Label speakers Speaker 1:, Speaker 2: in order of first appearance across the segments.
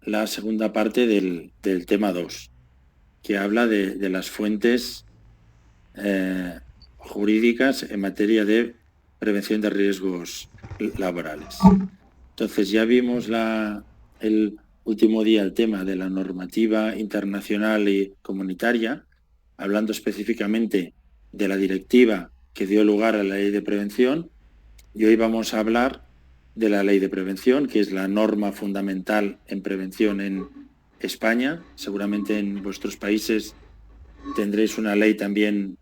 Speaker 1: la segunda parte del tema 2, que habla de las fuentes jurídicas en materia de prevención de riesgos laborales. Entonces ya vimos el último día el tema de la normativa internacional y comunitaria, hablando específicamente de la directiva que dio lugar a la ley de prevención, y hoy vamos a hablar de la ley de prevención, que es la norma fundamental en prevención en España. Seguramente en vuestros países tendréis una ley también,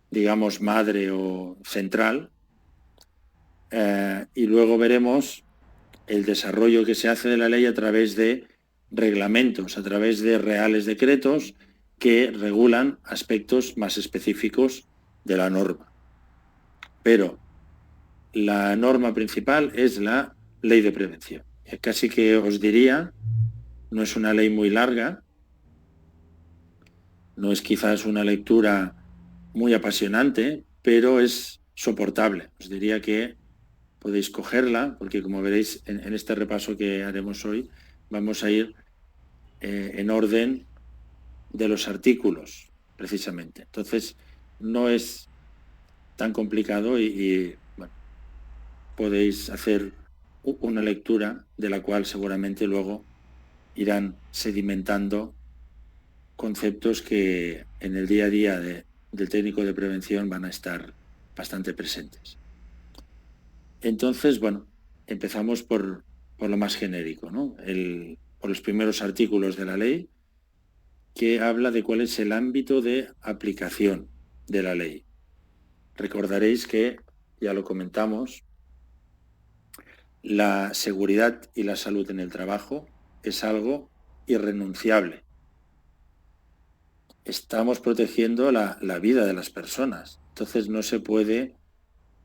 Speaker 1: digamos, madre o central, y luego veremos el desarrollo que se hace de la ley a través de reglamentos, a través de reales decretos que regulan aspectos más específicos de la norma. Pero la norma principal es la ley de prevención. Casi que os diría, no es una ley muy larga, no es quizás una lectura muy apasionante, pero es soportable. Os diría que podéis cogerla, porque como veréis en este repaso que haremos hoy, vamos a ir en orden de los artículos, precisamente. Entonces, no es tan complicado y bueno, podéis hacer una lectura de la cual seguramente luego irán sedimentando conceptos que en el día a día del técnico de prevención van a estar bastante presentes. Entonces, bueno, empezamos por lo más genérico, ¿no? Por los primeros artículos de la ley, que habla de cuál es el ámbito de aplicación de la ley. Recordaréis que, ya lo comentamos, la seguridad y la salud en el trabajo es algo irrenunciable. Estamos protegiendo la vida de las personas, entonces no se puede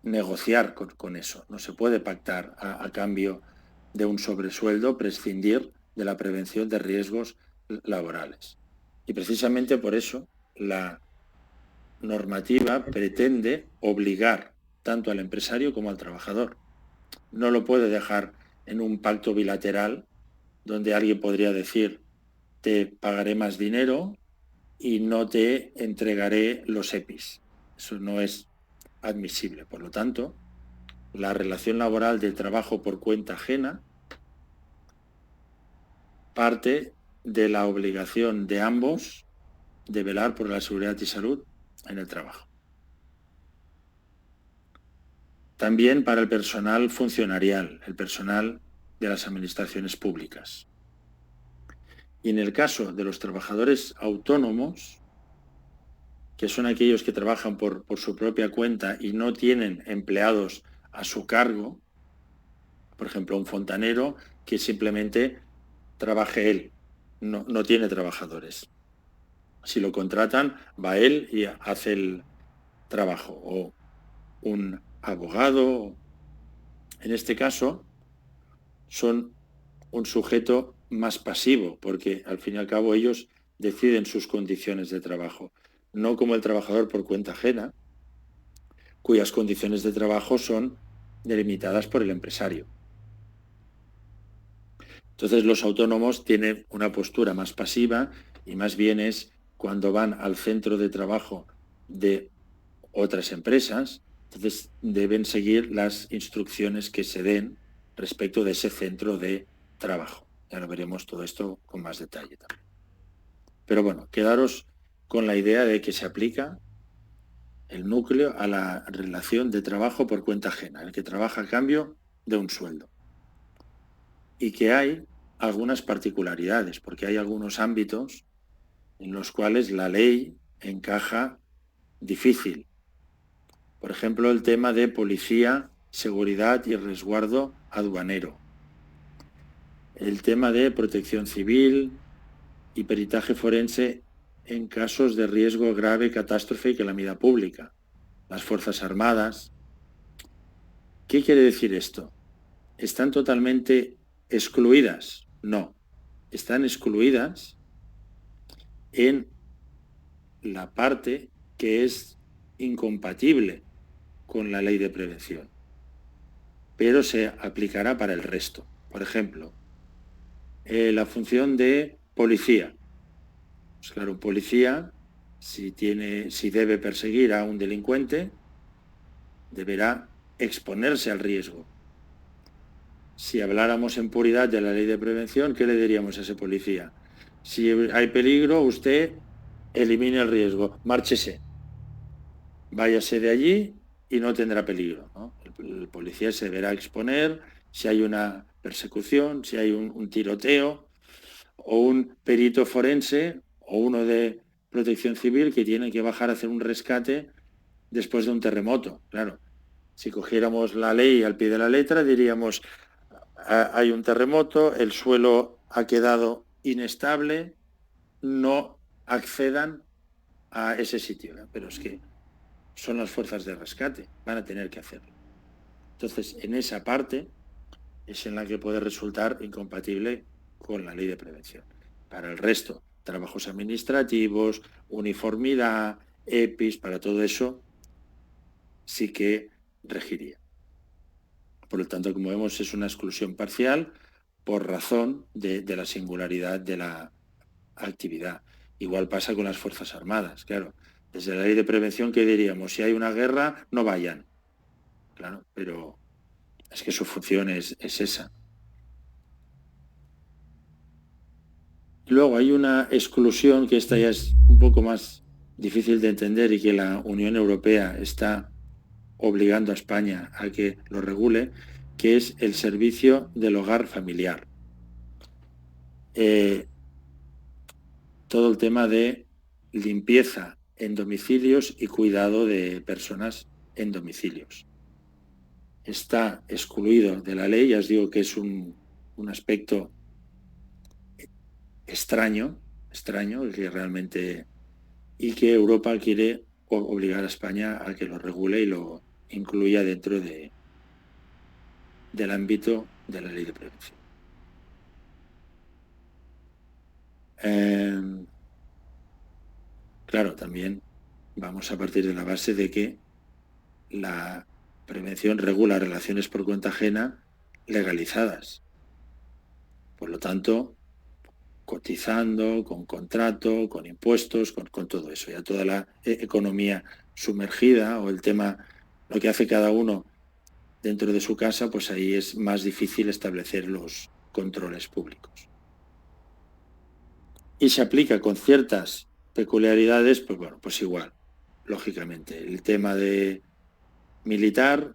Speaker 1: negociar con eso, no se puede pactar a cambio de un sobresueldo, prescindir de la prevención de riesgos laborales. Y precisamente por eso la normativa pretende obligar tanto al empresario como al trabajador. No lo puede dejar en un pacto bilateral donde alguien podría decir te pagaré más dinero y no te entregaré los EPIs. Eso no es admisible. Por lo tanto, la relación laboral del trabajo por cuenta ajena parte de la obligación de ambos de velar por la seguridad y salud en el trabajo. También para el personal funcionarial, el personal de las administraciones públicas. Y en el caso de los trabajadores autónomos, que son aquellos que trabajan por su propia cuenta y no tienen empleados a su cargo, por ejemplo, un fontanero que simplemente trabaje él, no tiene trabajadores. Si lo contratan, va él y hace el trabajo. O un abogado. En este caso, son un sujeto más pasivo, porque al fin y al cabo ellos deciden sus condiciones de trabajo, no como el trabajador por cuenta ajena, cuyas condiciones de trabajo son delimitadas por el empresario. Entonces los autónomos tienen una postura más pasiva y más bien es cuando van al centro de trabajo de otras empresas, entonces deben seguir las instrucciones que se den respecto de ese centro de trabajo. Ya lo veremos todo esto con más detalle también. Pero bueno, quedaros con la idea de que se aplica el núcleo a la relación de trabajo por cuenta ajena, el que trabaja a cambio de un sueldo. Y que hay algunas particularidades, porque hay algunos ámbitos en los cuales la ley encaja difícil. Por ejemplo, el tema de policía, seguridad y resguardo aduanero. El tema de protección civil y peritaje forense en casos de riesgo grave, catástrofe y calamidad pública. Las Fuerzas Armadas. ¿Qué quiere decir esto? ¿Están totalmente excluidas? No. Están excluidas en la parte que es incompatible con la ley de prevención, pero se aplicará para el resto. Por ejemplo, la función de policía. Pues claro, un policía, si debe perseguir a un delincuente, deberá exponerse al riesgo. Si habláramos en puridad de la ley de prevención, ¿qué le diríamos a ese policía? Si hay peligro, usted elimine el riesgo, márchese, váyase de allí y no tendrá peligro, ¿no? El policía se deberá exponer si hay una persecución, si hay un tiroteo, o un perito forense o uno de protección civil que tiene que bajar a hacer un rescate después de un terremoto. Claro, si cogiéramos la ley al pie de la letra, diríamos, hay un terremoto, el suelo ha quedado inestable, no accedan a ese sitio, ¿no? Pero es que son las fuerzas de rescate, van a tener que hacerlo. Entonces, en esa parte es en la que puede resultar incompatible con la ley de prevención. Para el resto, trabajos administrativos, uniformidad, EPIs, para todo eso sí que regiría. Por lo tanto, como vemos, es una exclusión parcial por razón de la singularidad de la actividad. Igual pasa con las Fuerzas Armadas, claro. Desde la ley de prevención, ¿qué diríamos? Si hay una guerra, no vayan. Claro, pero es que su función es esa. Luego hay una exclusión que esta ya es un poco más difícil de entender y que la Unión Europea está obligando a España a que lo regule, que es el servicio del hogar familiar. Todo el tema de limpieza en domicilios y cuidado de personas en domicilios. Está excluido de la ley, ya os digo que es un aspecto extraño, que realmente, y que Europa quiere obligar a España a que lo regule y lo incluya dentro del ámbito de la ley de prevención. Claro, también vamos a partir de la base de que la prevención regula relaciones por cuenta ajena legalizadas. Por lo tanto, cotizando, con contrato, con impuestos, con todo eso. Ya toda la economía sumergida o el tema, lo que hace cada uno dentro de su casa, pues ahí es más difícil establecer los controles públicos. Y se aplica con ciertas peculiaridades, pues bueno, pues igual, lógicamente. El tema de militar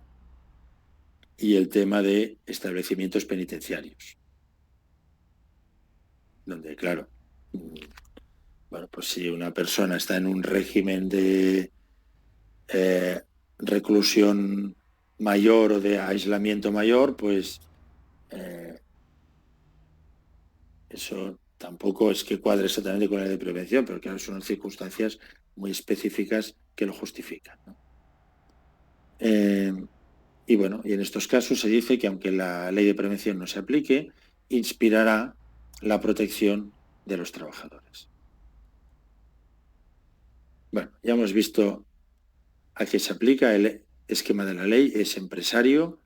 Speaker 1: y el tema de establecimientos penitenciarios. Donde, claro, bueno, pues si una persona está en un régimen de reclusión mayor o de aislamiento mayor, pues eso tampoco es que cuadre exactamente con la ley de prevención, pero claro, son circunstancias muy específicas que lo justifican, ¿no? Y bueno, y en estos casos se dice que aunque la ley de prevención no se aplique, inspirará la protección de los trabajadores. Bueno, ya hemos visto a qué se aplica el esquema de la ley, es empresario,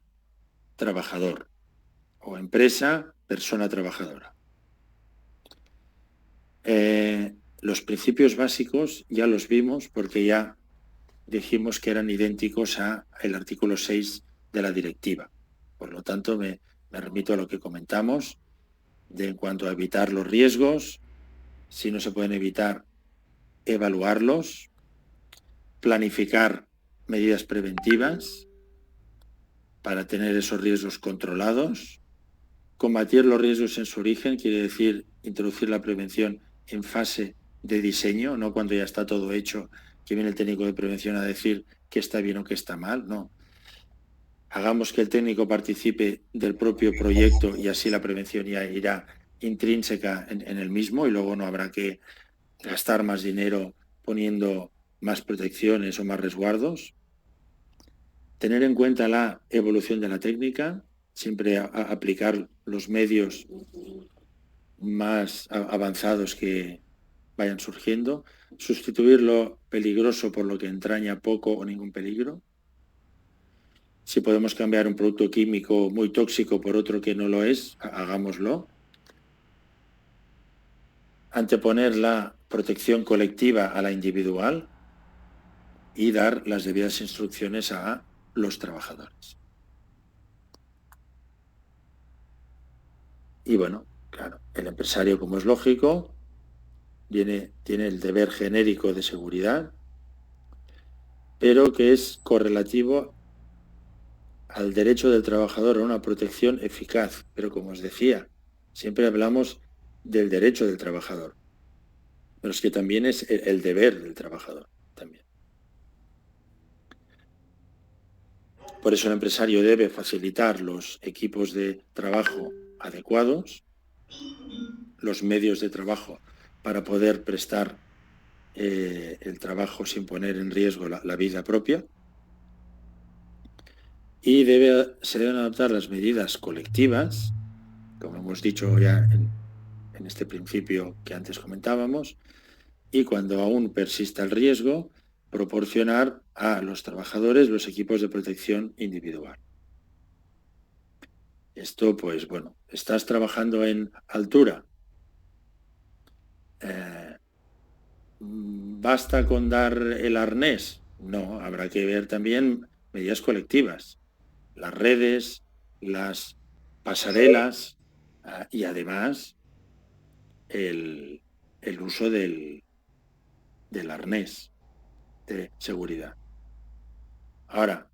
Speaker 1: trabajador, o empresa, persona trabajadora. Los principios básicos ya los vimos porque ya dijimos que eran idénticos al artículo 6 de la directiva. Por lo tanto, me remito a lo que comentamos en cuanto a evitar los riesgos, si no se pueden evitar, evaluarlos, planificar medidas preventivas para tener esos riesgos controlados, combatir los riesgos en su origen, quiere decir introducir la prevención en fase de diseño, no cuando ya está todo hecho, que viene el técnico de prevención a decir qué está bien o qué está mal, no. Hagamos que el técnico participe del propio proyecto y así la prevención ya irá intrínseca en el mismo y luego no habrá que gastar más dinero poniendo más protecciones o más resguardos. Tener en cuenta la evolución de la técnica, siempre aplicar los medios más avanzados que vayan surgiendo, sustituir lo peligroso por lo que entraña poco o ningún peligro. Si podemos cambiar un producto químico muy tóxico por otro que no lo es, hagámoslo. anteponer la protección colectiva a la individual y dar las debidas instrucciones a los trabajadores. Y bueno, claro, el empresario, como es lógico, tiene el deber genérico de seguridad, pero que es correlativo al derecho del trabajador a una protección eficaz. Pero como os decía, siempre hablamos del derecho del trabajador, pero es que también es el deber del trabajador también. Por eso el empresario debe facilitar los equipos de trabajo adecuados, los medios de trabajo para poder prestar el trabajo sin poner en riesgo la vida propia, y se deben adoptar las medidas colectivas, como hemos dicho ya en este principio que antes comentábamos, y cuando aún persista el riesgo, proporcionar a los trabajadores los equipos de protección individual. Esto, pues bueno, ¿estás trabajando en altura? ¿Basta con dar el arnés? No, habrá que ver también medidas colectivas, las redes, las pasarelas y además el uso del arnés de seguridad. Ahora,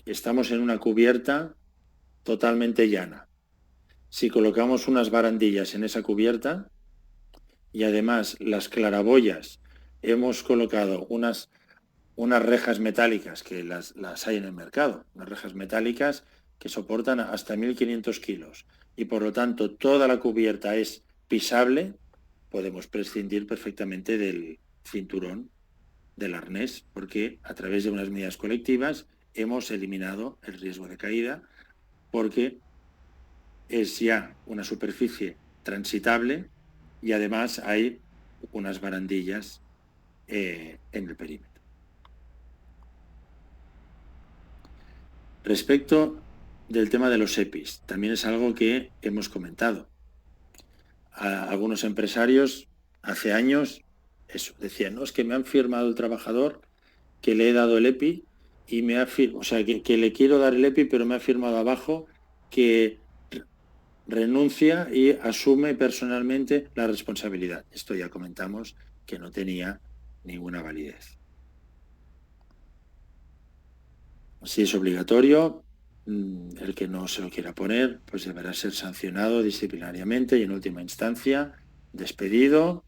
Speaker 1: estamos en una cubierta totalmente llana. Si colocamos unas barandillas en esa cubierta y además las claraboyas, hemos colocado unas rejas metálicas que las hay en el mercado, unas rejas metálicas que soportan hasta 1.500 kilos y por lo tanto toda la cubierta es pisable, podemos prescindir perfectamente del cinturón, del arnés, porque a través de unas medidas colectivas hemos eliminado el riesgo de caída, porque es ya una superficie transitable y además hay unas barandillas en el perímetro. Respecto del tema de los EPIs, también es algo que hemos comentado. Algunos empresarios hace años decían, no, es que me han firmado el trabajador que le he dado el EPI y me ha firmado, o sea, que le quiero dar el EPI, pero me ha firmado abajo que renuncia y asume personalmente la responsabilidad. Esto ya comentamos que no tenía ninguna validez. Si es obligatorio, el que no se lo quiera poner, pues deberá ser sancionado disciplinariamente y en última instancia despedido,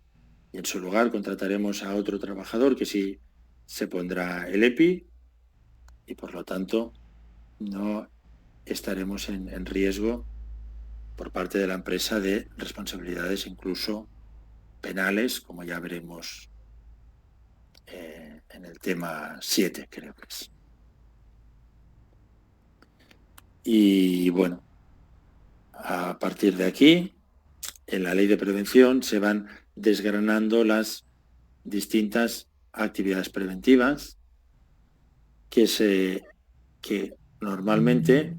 Speaker 1: y en su lugar contrataremos a otro trabajador que sí se pondrá el EPI y por lo tanto no estaremos en riesgo por parte de la empresa de responsabilidades incluso penales, como ya veremos en el tema 7, creo que es. Y bueno, a partir de aquí, en la ley de prevención se van desgranando las distintas actividades preventivas que normalmente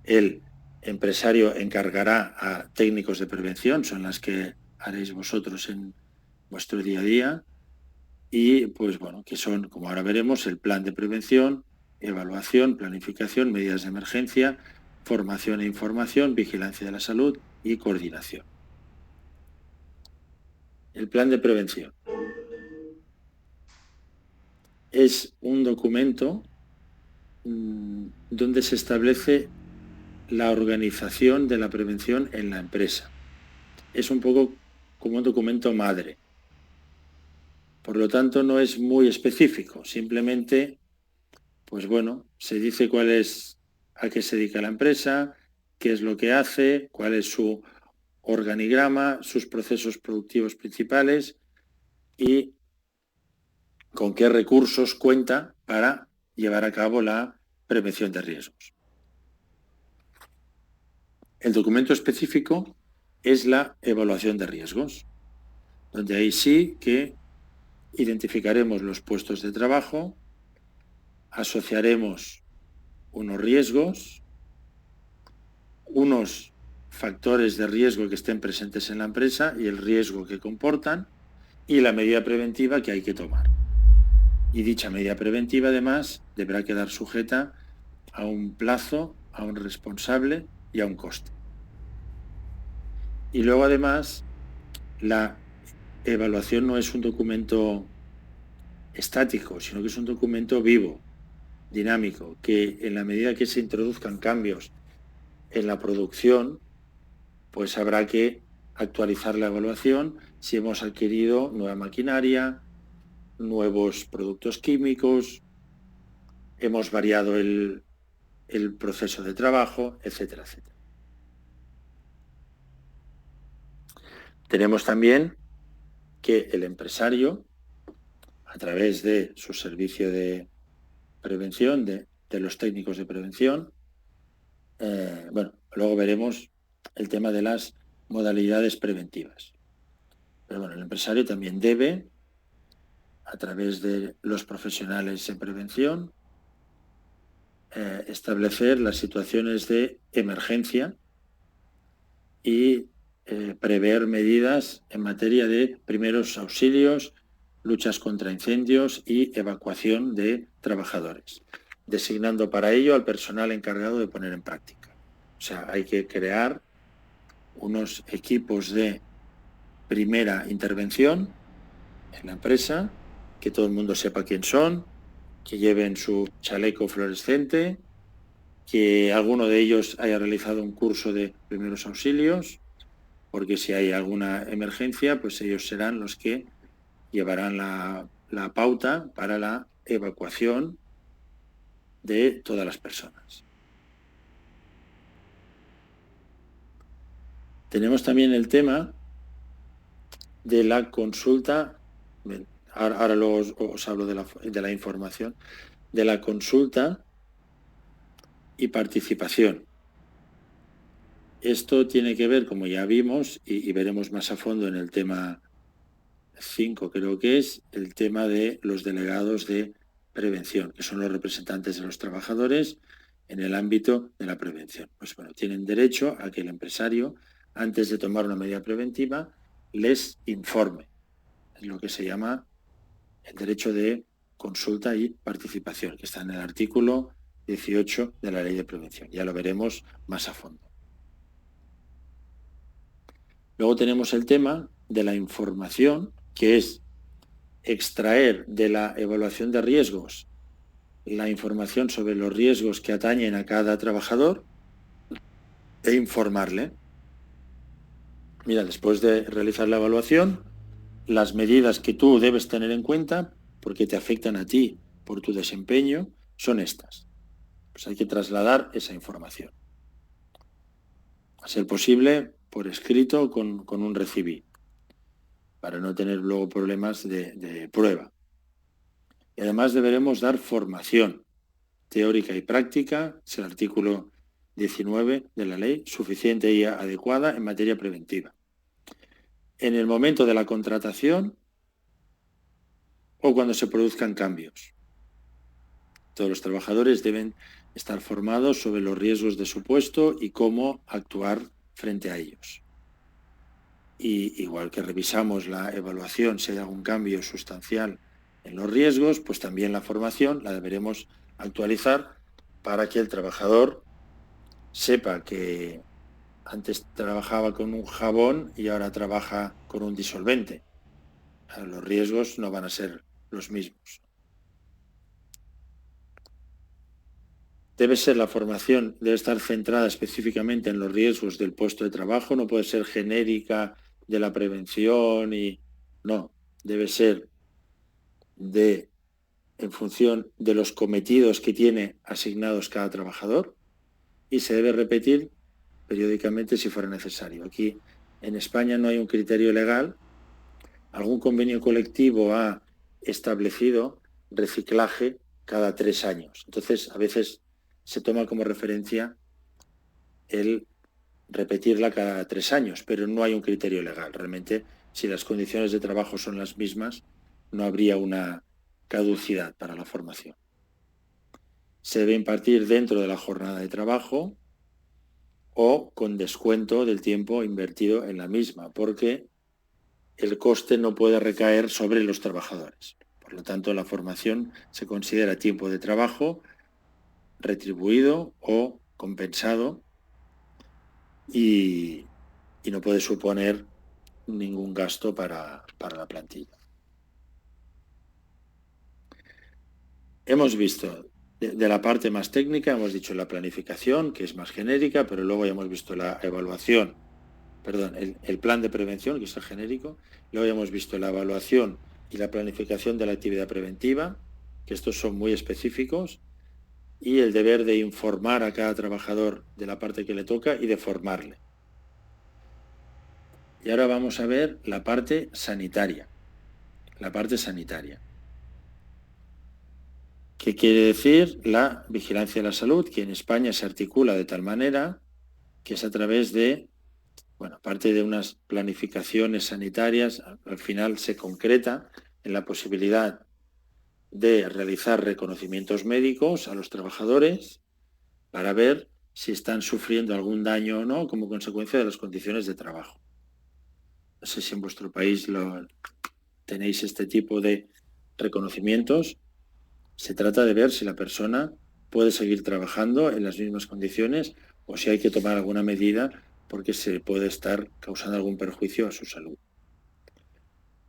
Speaker 1: el empresario encargará a técnicos de prevención, son las que haréis vosotros en vuestro día a día, y pues bueno, que son, como ahora veremos, el plan de prevención, evaluación, planificación, medidas de emergencia, formación e información, vigilancia de la salud y coordinación. El plan de prevención es un documento donde se establece la organización de la prevención en la empresa. Es un poco como un documento madre. Por lo tanto, no es muy específico. Simplemente, pues bueno, se dice a qué se dedica la empresa, qué es lo que hace, cuál es su organigrama, sus procesos productivos principales y con qué recursos cuenta para llevar a cabo la prevención de riesgos. El documento específico es la evaluación de riesgos, donde ahí sí que identificaremos los puestos de trabajo, asociaremos unos riesgos, unos factores de riesgo que estén presentes en la empresa y el riesgo que comportan y la medida preventiva que hay que tomar. Y dicha medida preventiva, además, deberá quedar sujeta a un plazo, a un responsable y a un coste. Y luego, además, la evaluación no es un documento estático, sino que es un documento vivo, dinámico, que en la medida que se introduzcan cambios en la producción, pues habrá que actualizar la evaluación si hemos adquirido nueva maquinaria, nuevos productos químicos, hemos variado el proceso de trabajo, etcétera, etcétera. Tenemos también que el empresario, a través de su servicio de prevención, de los técnicos de prevención, bueno, luego veremos el tema de las modalidades preventivas. Pero bueno, el empresario también debe, a través de los profesionales en prevención, establecer las situaciones de emergencia y prever medidas en materia de primeros auxilios, luchas contra incendios y evacuación de trabajadores, designando para ello al personal encargado de poner en práctica. O sea, hay que crear unos equipos de primera intervención en la empresa, que todo el mundo sepa quién son, que lleven su chaleco fluorescente, que alguno de ellos haya realizado un curso de primeros auxilios, porque si hay alguna emergencia, pues ellos serán los que llevarán la pauta para la evacuación de todas las personas. Tenemos también el tema de la consulta, ahora luego os hablo de la información, de la consulta y participación. Esto tiene que ver, como ya vimos, y veremos más a fondo en el tema 5, creo que es, el tema de los delegados de prevención, que son los representantes de los trabajadores en el ámbito de la prevención. Pues bueno, tienen derecho a que el empresario, antes de tomar una medida preventiva, les informe. Es lo que se llama el derecho de consulta y participación, que está en el artículo 18 de la Ley de Prevención. Ya lo veremos más a fondo. Luego tenemos el tema de la información, que es extraer de la evaluación de riesgos la información sobre los riesgos que atañen a cada trabajador e informarle. Mira, después de realizar la evaluación, las medidas que tú debes tener en cuenta, porque te afectan a ti por tu desempeño, son estas. Pues hay que trasladar esa información. A ser posible, por escrito, con un recibí, para no tener luego problemas de prueba. Y además deberemos dar formación teórica y práctica, es el artículo 19 de la ley, suficiente y adecuada en materia preventiva. En el momento de la contratación o cuando se produzcan cambios. Todos los trabajadores deben estar formados sobre los riesgos de su puesto y cómo actuar frente a ellos. Y igual que revisamos la evaluación, si hay algún cambio sustancial en los riesgos, pues también la formación la deberemos actualizar para que el trabajador sepa que antes trabajaba con un jabón y ahora trabaja con un disolvente. Los riesgos no van a ser los mismos. La formación debe estar centrada específicamente en los riesgos del puesto de trabajo, no puede ser genérica de la prevención y no, debe ser en función de los cometidos que tiene asignados cada trabajador y se debe repetir periódicamente si fuera necesario. Aquí en España no hay un criterio legal. Algún convenio colectivo ha establecido reciclaje cada 3 años. Entonces, a veces se toma como referencia el repetirla cada 3 años, pero no hay un criterio legal. Realmente, si las condiciones de trabajo son las mismas, no habría una caducidad para la formación. Se debe impartir dentro de la jornada de trabajo o con descuento del tiempo invertido en la misma, porque el coste no puede recaer sobre los trabajadores. Por lo tanto, la formación se considera tiempo de trabajo retribuido o compensado y no puede suponer ningún gasto para la plantilla. Hemos visto de la parte más técnica, hemos dicho la planificación, que es más genérica, pero luego ya hemos visto la evaluación, perdón, el plan de prevención, que es el genérico, luego ya hemos visto la evaluación y la planificación de la actividad preventiva, que estos son muy específicos, y el deber de informar a cada trabajador de la parte que le toca y de formarle. Y ahora vamos a ver la parte sanitaria. La parte sanitaria. ¿Qué quiere decir? La vigilancia de la salud, que en España se articula de tal manera que es a través de, bueno, aparte de unas planificaciones sanitarias, al final se concreta en la posibilidad de realizar reconocimientos médicos a los trabajadores para ver si están sufriendo algún daño o no como consecuencia de las condiciones de trabajo. No sé si en vuestro país tenéis este tipo de reconocimientos. Se trata de ver si la persona puede seguir trabajando en las mismas condiciones o si hay que tomar alguna medida porque se puede estar causando algún perjuicio a su salud.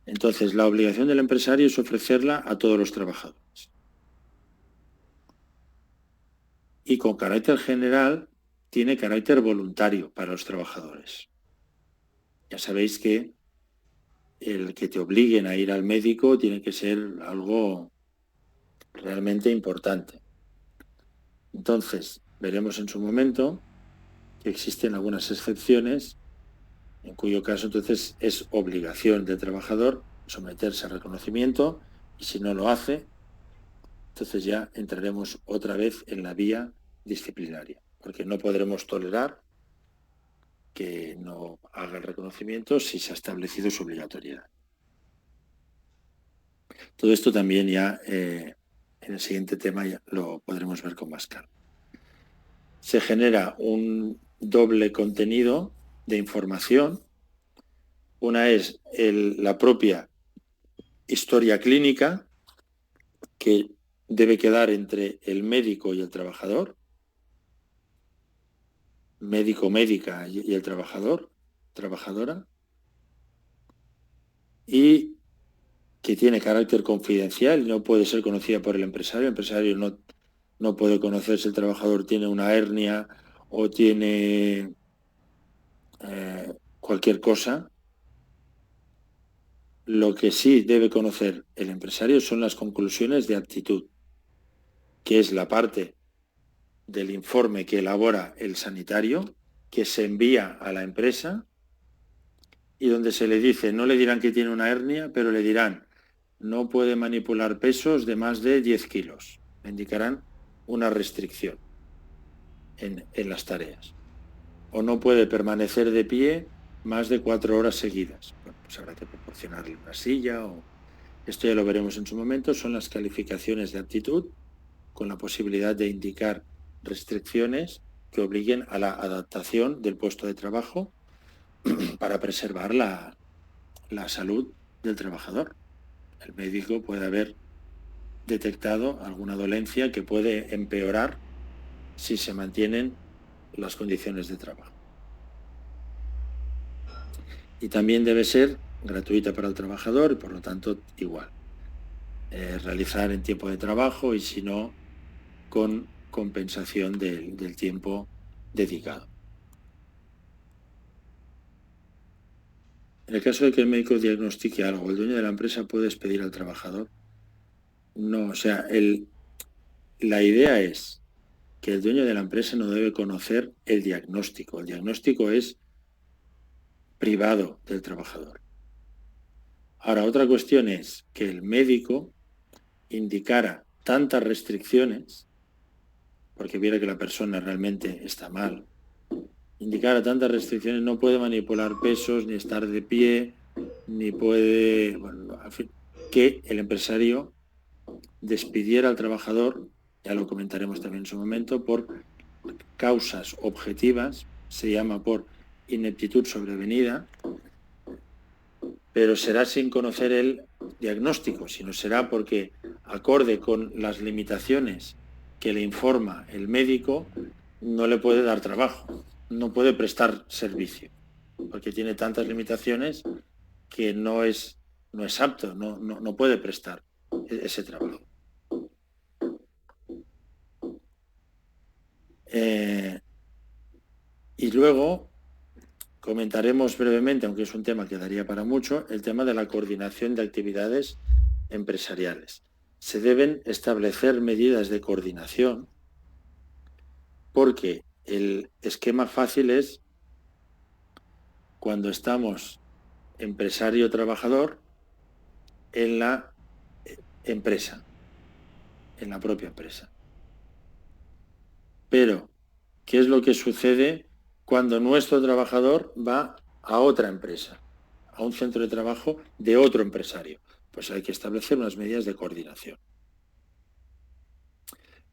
Speaker 1: Entonces, la obligación del empresario es ofrecerla a todos los trabajadores. Y con carácter general, tiene carácter voluntario para los trabajadores. Ya sabéis que el que te obliguen a ir al médico tiene que ser algo realmente importante. Entonces, veremos en su momento que existen algunas excepciones, en cuyo caso entonces es obligación del trabajador someterse a reconocimiento y si no lo hace, entonces ya entraremos otra vez en la vía disciplinaria, porque no podremos tolerar que no haga el reconocimiento si se ha establecido su obligatoriedad. Todo esto también ya en el siguiente tema ya lo podremos ver con más calma. Se genera un doble contenido de información. Una es la propia historia clínica que debe quedar entre el médico y el trabajador, médico, médica y el trabajador, trabajadora, y que tiene carácter confidencial y no puede ser conocida por el empresario. El empresario no puede conocer si el trabajador tiene una hernia o tiene cualquier cosa. Lo que sí debe conocer el empresario son las conclusiones de aptitud, que es la parte del informe que elabora el sanitario, que se envía a la empresa y donde se le dice, no le dirán que tiene una hernia, pero le dirán, no puede manipular pesos de más de 10 kilos. Le indicarán una restricción en las tareas. O no puede permanecer de pie más de 4 horas seguidas. Bueno, pues habrá que proporcionarle una silla o... Esto ya lo veremos en su momento. Son las calificaciones de aptitud con la posibilidad de indicar restricciones que obliguen a la adaptación del puesto de trabajo para preservar la salud del trabajador. El médico puede haber detectado alguna dolencia que puede empeorar si se mantienen las condiciones de trabajo. Y también debe ser gratuita para el trabajador y por lo tanto igual. Realizar en tiempo de trabajo y si no, con compensación del tiempo dedicado. En el caso de que el médico diagnostique algo, ¿el dueño de la empresa puede despedir al trabajador? No, o sea, la idea es que el dueño de la empresa no debe conocer el diagnóstico. El diagnóstico es privado del trabajador. Ahora, otra cuestión es que el médico indicara tantas restricciones, porque viera que la persona realmente está mal, indicara tantas restricciones, no puede manipular pesos, ni estar de pie, ni puede, bueno, en fin, que el empresario despidiera al trabajador, ya lo comentaremos también en su momento, por causas objetivas se llama por ineptitud sobrevenida, pero será sin conocer el diagnóstico, sino será porque, acorde con las limitaciones que le informa el médico, no le puede dar trabajo, no puede prestar servicio, porque tiene tantas limitaciones que no es apto, no puede prestar ese trabajo. Y luego comentaremos brevemente, aunque es un tema que daría para mucho, el tema de la coordinación de actividades empresariales. Se deben establecer medidas de coordinación porque el esquema fácil es cuando estamos empresario-trabajador en la empresa, en la propia empresa. Pero, ¿qué es lo que sucede cuando nuestro trabajador va a otra empresa, a un centro de trabajo de otro empresario? Pues hay que establecer unas medidas de coordinación.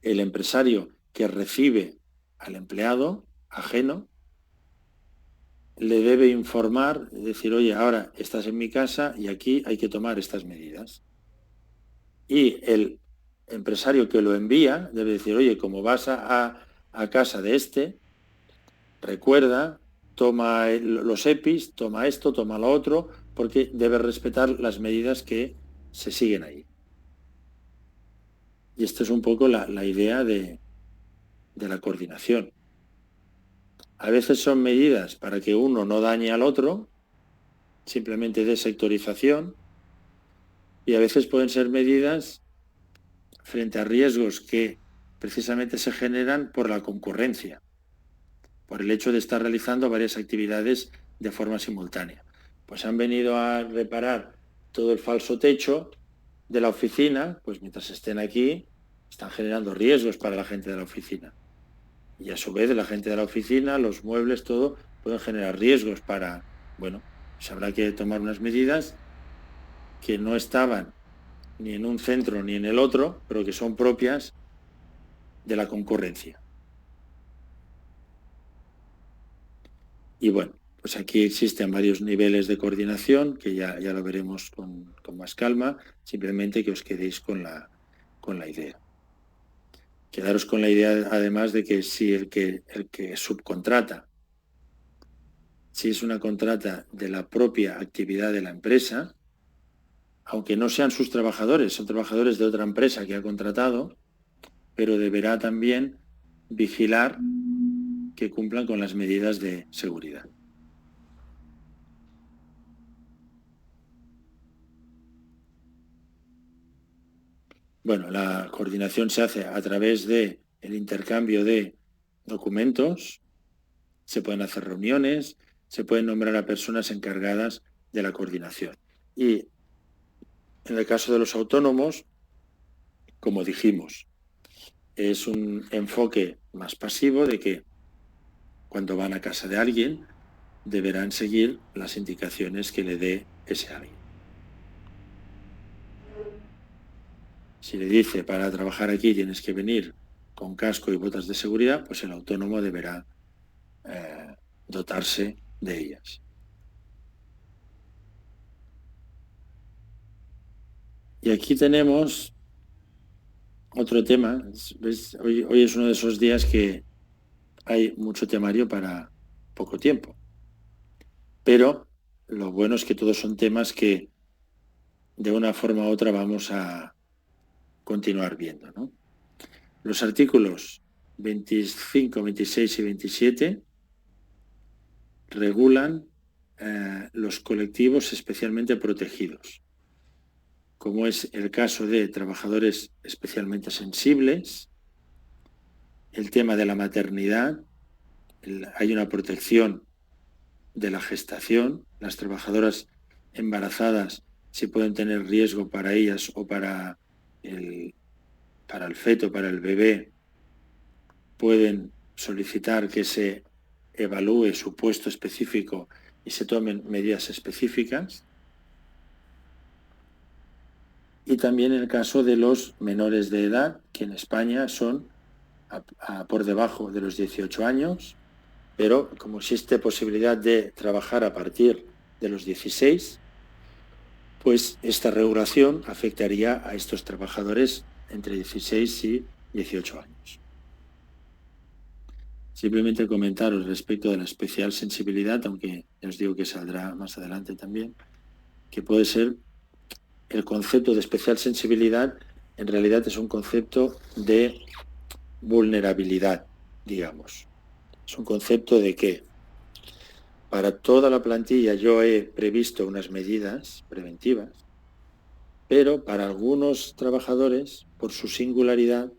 Speaker 1: El empresario que recibe al empleado ajeno le debe informar, decir, oye, ahora estás en mi casa y aquí hay que tomar estas medidas. Y el empresario que lo envía debe decir, oye, como vas a casa de este, recuerda, toma los EPIs, toma esto, toma lo otro, porque debe respetar las medidas que se siguen ahí. Y esta es un poco la idea de la coordinación. A veces son medidas para que uno no dañe al otro, simplemente de sectorización, y a veces pueden ser medidas frente a riesgos que precisamente se generan por la concurrencia, por el hecho de estar realizando varias actividades de forma simultánea. Pues han venido a reparar todo el falso techo de la oficina, pues mientras estén aquí están generando riesgos para la gente de la oficina. Y a su vez la gente de la oficina, los muebles, todo, pueden generar riesgos para, bueno, pues habrá que tomar unas medidas que no estaban ni en un centro ni en el otro, pero que son propias de la concurrencia. Y bueno, pues aquí existen varios niveles de coordinación, que ya lo veremos con más calma, simplemente que os quedéis con la idea. Quedaros con la idea, además, de que si el que subcontrata, si es una contrata de la propia actividad de la empresa, aunque no sean sus trabajadores, son trabajadores de otra empresa que ha contratado, pero deberá también vigilar que cumplan con las medidas de seguridad. Bueno, la coordinación se hace a través del intercambio de documentos, se pueden hacer reuniones, se pueden nombrar a personas encargadas de la coordinación. Y en el caso de los autónomos, como dijimos, es un enfoque más pasivo de que cuando van a casa de alguien deberán seguir las indicaciones que le dé ese alguien. Si le dice, para trabajar aquí tienes que venir con casco y botas de seguridad, pues el autónomo deberá dotarse de ellas. Y aquí tenemos otro tema. ¿Ves? Hoy es uno de esos días que hay mucho temario para poco tiempo. Pero lo bueno es que todos son temas que de una forma u otra vamos a continuar viendo, ¿no? Los artículos 25, 26 y 27 regulan los colectivos especialmente protegidos, como es el caso de trabajadores especialmente sensibles, el tema de la maternidad, hay una protección de la gestación, las trabajadoras embarazadas si pueden tener riesgo para ellas o para el feto, para el bebé, pueden solicitar que se evalúe su puesto específico y se tomen medidas específicas. Y también en el caso de los menores de edad, que en España son por debajo de los 18 años, pero como existe posibilidad de trabajar a partir de los 16, pues esta regulación afectaría a estos trabajadores entre 16 y 18 años. Simplemente comentaros respecto de la especial sensibilidad, aunque os digo que saldrá más adelante también, que puede ser el concepto de especial sensibilidad, en realidad es un concepto de vulnerabilidad, digamos. Es un concepto de que para toda la plantilla yo he previsto unas medidas preventivas, pero para algunos trabajadores, por su singularidad,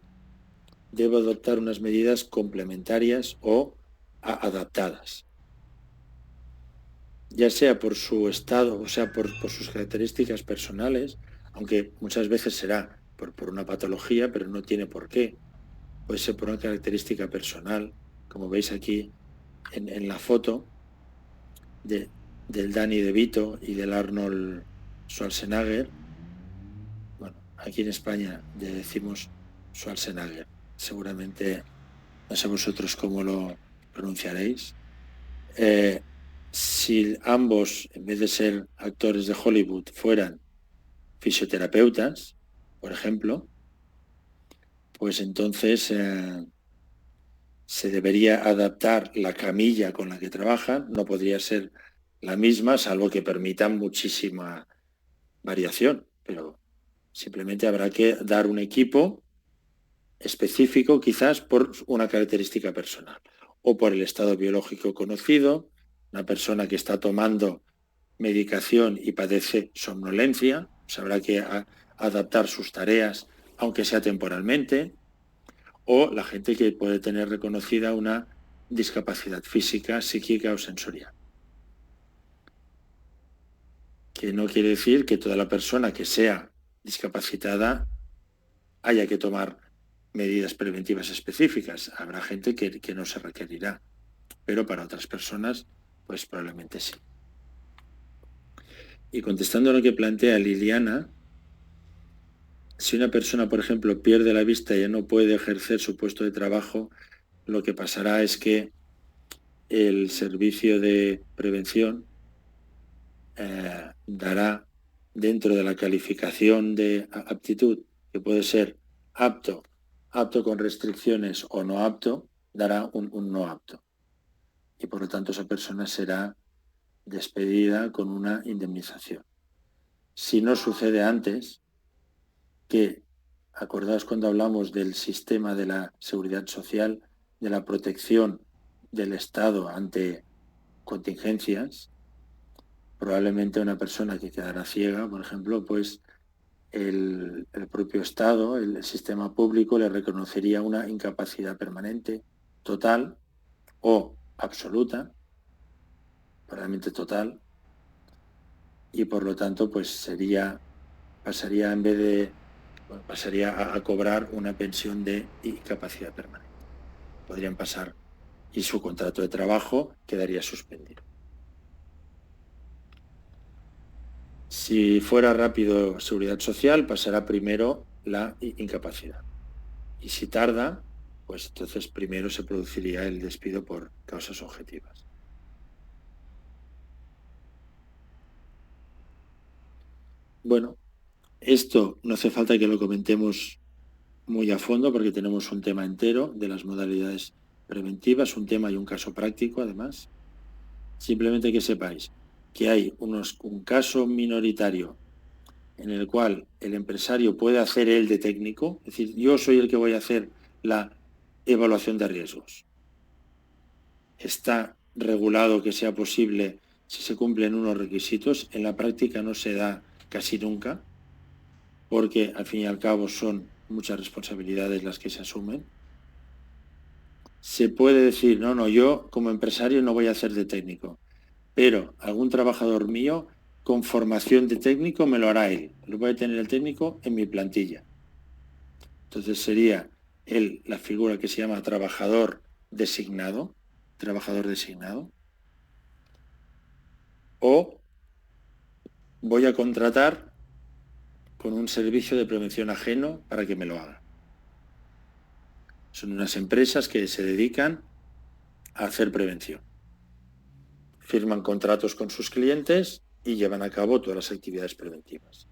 Speaker 1: debo adoptar unas medidas complementarias o adaptadas, ya sea por su estado, o sea, por sus características personales, aunque muchas veces será por una patología, pero no tiene por qué. Puede ser por una característica personal, como veis aquí en la foto del Danny DeVito y del Arnold Schwarzenegger. Bueno, aquí en España le decimos Schwarzenegger. Seguramente no sé vosotros cómo lo pronunciaréis. Si ambos, en vez de ser actores de Hollywood, fueran fisioterapeutas, por ejemplo, pues entonces se debería adaptar la camilla con la que trabajan, no podría ser la misma, salvo que permitan muchísima variación, pero simplemente habrá que dar un equipo específico quizás por una característica personal o por el estado biológico conocido, una persona que está tomando medicación y padece somnolencia, pues habrá que adaptar sus tareas, aunque sea temporalmente, o la gente que puede tener reconocida una discapacidad física, psíquica o sensorial. Que no quiere decir que toda la persona que sea discapacitada haya que tomar medidas preventivas específicas. Habrá gente que no se requerirá, pero para otras personas, pues probablemente sí. Y contestando a lo que plantea Liliana, si una persona, por ejemplo, pierde la vista y ya no puede ejercer su puesto de trabajo, lo que pasará es que el servicio de prevención dará dentro de la calificación de aptitud, que puede ser apto, apto con restricciones o no apto, dará un no apto. Y por lo tanto esa persona será despedida con una indemnización. Si no sucede antes, que acordaos cuando hablamos del sistema de la seguridad social, de la protección del Estado ante contingencias, probablemente una persona que quedará ciega, por ejemplo, pues el propio Estado, el sistema público le reconocería una incapacidad permanente, total o absoluta, probablemente total, y por lo tanto pues pasaría en vez de pasaría a cobrar una pensión de incapacidad permanente. Podrían pasar y su contrato de trabajo quedaría suspendido. Si fuera rápido seguridad social, pasará primero la incapacidad. Y si tarda, pues entonces primero se produciría el despido por causas objetivas. Bueno, esto no hace falta que lo comentemos muy a fondo porque tenemos un tema entero de las modalidades preventivas, un tema y un caso práctico además. Simplemente que sepáis que hay un caso minoritario en el cual el empresario puede hacer él de técnico, es decir, yo soy el que voy a hacer la evaluación de riesgos. Está regulado que sea posible si se cumplen unos requisitos, en la práctica no se da casi nunca, porque al fin y al cabo son muchas responsabilidades las que se asumen. Se puede decir, no, yo como empresario no voy a hacer de técnico, pero algún trabajador mío con formación de técnico me lo hará él. Lo voy a tener el técnico en mi plantilla. Entonces sería la figura que se llama trabajador designado, o voy a contratar con un servicio de prevención ajeno para que me lo haga. Son unas empresas que se dedican a hacer prevención. Firman contratos con sus clientes y llevan a cabo todas las actividades preventivas.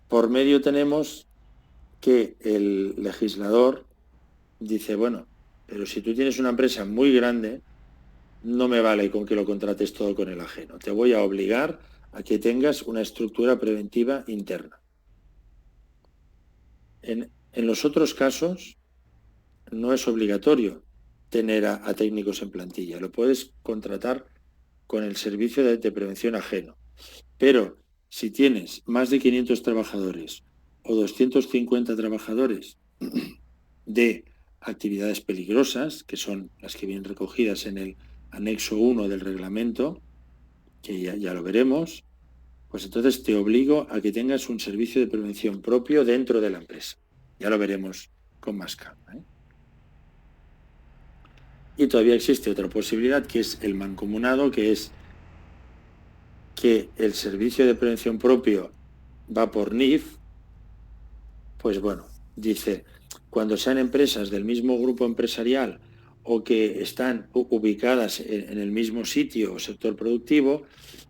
Speaker 1: Por medio tenemos que el legislador dice, bueno, pero si tú tienes una empresa muy grande, no me vale con que lo contrates todo con el ajeno. Te voy a obligar a que tengas una estructura preventiva interna. En los otros casos no es obligatorio tener a técnicos en plantilla. Lo puedes contratar con el servicio de prevención ajeno. Pero si tienes más de 500 trabajadores o 250 trabajadores de actividades peligrosas, que son las que vienen recogidas en el anexo 1 del reglamento, que ya lo veremos, pues entonces te obligo a que tengas un servicio de prevención propio dentro de la empresa. Ya lo veremos con más calma, ¿eh? Y todavía existe otra posibilidad, que es el mancomunado, que es que el servicio de prevención propio va por NIF. Pues bueno, dice, cuando sean empresas del mismo grupo empresarial o que están ubicadas en el mismo sitio o sector productivo,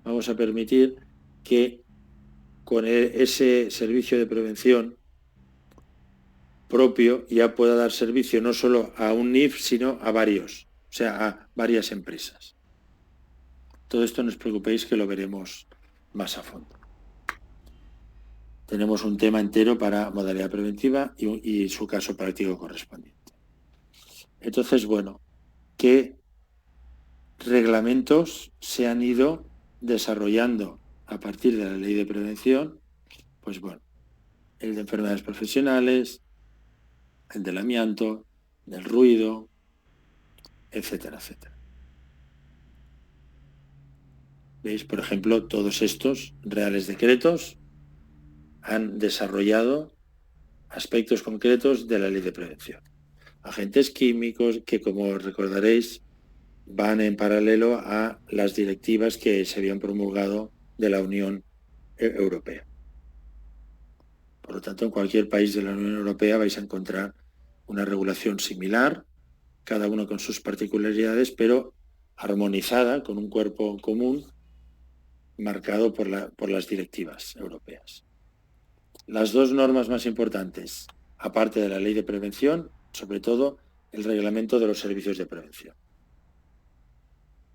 Speaker 1: vamos a permitir que con ese servicio de prevención propio ya pueda dar servicio no solo a un NIF, sino a varios, o sea, a varias empresas. Todo esto no os preocupéis que lo veremos más a fondo. Tenemos un tema entero para modalidad preventiva y su caso práctico correspondiente. Entonces, bueno, ¿qué reglamentos se han ido desarrollando a partir de la ley de prevención? Pues bueno, el de enfermedades profesionales, el del amianto, del ruido, etcétera, etcétera. ¿Veis? Por ejemplo, todos estos reales decretos han desarrollado aspectos concretos de la ley de prevención. Agentes químicos que, como recordaréis, van en paralelo a las directivas que se habían promulgado de la Unión Europea. Por lo tanto, en cualquier país de la Unión Europea vais a encontrar una regulación similar, cada uno con sus particularidades, pero armonizada con un cuerpo común marcado por las directivas europeas. Las dos normas más importantes, aparte de la ley de prevención, sobre todo el reglamento de los servicios de prevención,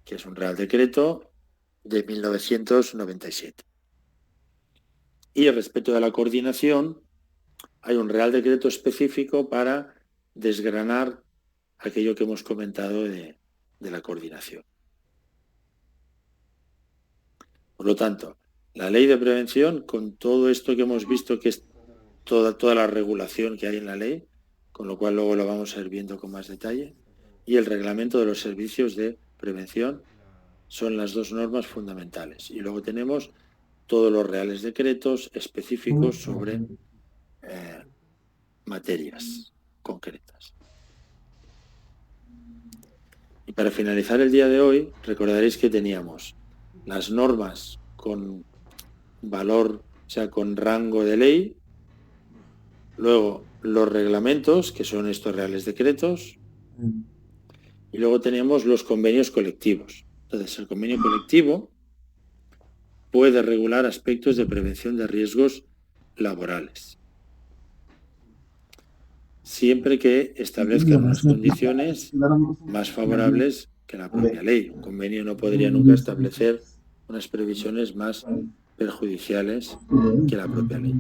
Speaker 1: que es un Real Decreto de 1997. Y respecto de la coordinación, hay un Real Decreto específico para desgranar aquello que hemos comentado de la coordinación. Por lo tanto, la ley de prevención, con todo esto que hemos visto, que es toda la regulación que hay en la ley, con lo cual luego lo vamos a ir viendo con más detalle, y el reglamento de los servicios de prevención son las dos normas fundamentales. Y luego tenemos todos los reales decretos específicos sobre materias concretas. Y para finalizar el día de hoy, recordaréis que teníamos las normas con valor, o sea, con rango de ley, luego los reglamentos, que son estos reales decretos, y luego teníamos los convenios colectivos. Entonces, el convenio colectivo puede regular aspectos de prevención de riesgos laborales, siempre que establezcan unas condiciones más favorables que la propia ley. Un convenio no podría nunca establecer unas previsiones más perjudiciales que la propia ley.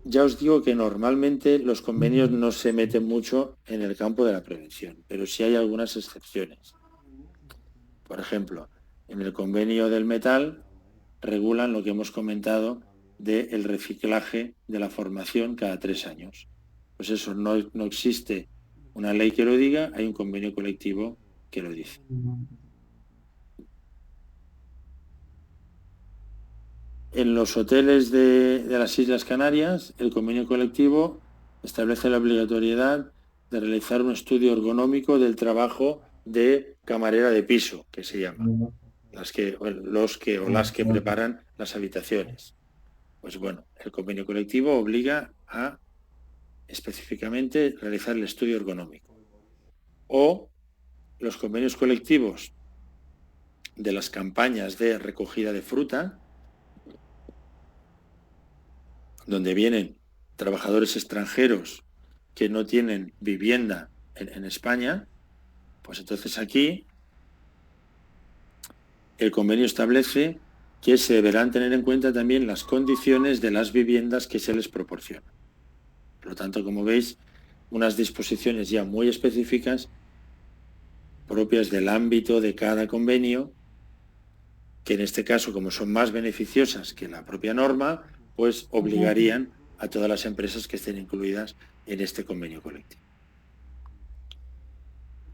Speaker 1: Ya os digo que normalmente los convenios no se meten mucho en el campo de la prevención, pero sí hay algunas excepciones. Por ejemplo, en el convenio del metal regulan lo que hemos comentado del reciclaje de la formación cada 3 años. Pues eso, no existe una ley que lo diga, hay un convenio colectivo que lo dice. En los hoteles de las Islas Canarias, el convenio colectivo establece la obligatoriedad de realizar un estudio ergonómico del trabajo de camarera de piso, que se llama, las que preparan las habitaciones. Pues bueno, el convenio colectivo obliga a específicamente realizar el estudio ergonómico. O los convenios colectivos de las campañas de recogida de fruta, donde vienen trabajadores extranjeros que no tienen vivienda en España, pues entonces aquí el convenio establece que se deberán tener en cuenta también las condiciones de las viviendas que se les proporcionan. Por lo tanto, como veis, unas disposiciones ya muy específicas propias del ámbito de cada convenio, que en este caso, como son más beneficiosas que la propia norma, pues obligarían a todas las empresas que estén incluidas en este convenio colectivo.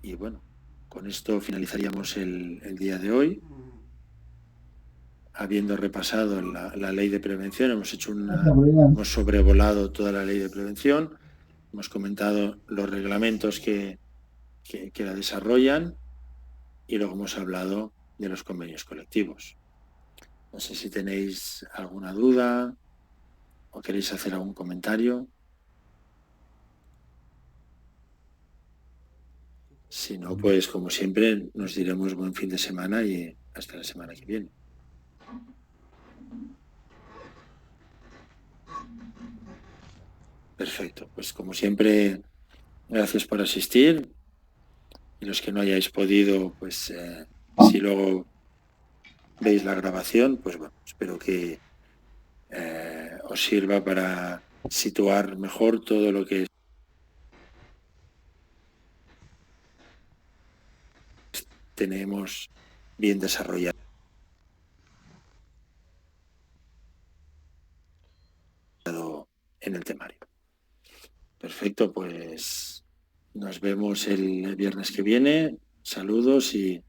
Speaker 1: Y bueno, con esto finalizaríamos el día de hoy. Habiendo repasado la ley de prevención, hemos sobrevolado toda la ley de prevención, hemos comentado los reglamentos que la desarrollan y luego hemos hablado de los convenios colectivos. No sé si tenéis alguna duda o queréis hacer algún comentario. Si no, pues como siempre nos diremos buen fin de semana y hasta la semana que viene. Perfecto, pues como siempre, gracias por asistir. Y los que no hayáis podido, pues si luego veis la grabación, pues bueno, espero que os sirva para situar mejor todo lo que tenemos bien desarrollado en el temario. Perfecto, pues nos vemos el viernes que viene. Saludos y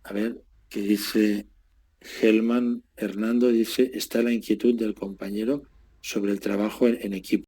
Speaker 1: a ver qué dice Helman Hernando. Dice, está la inquietud del compañero sobre el trabajo en equipo.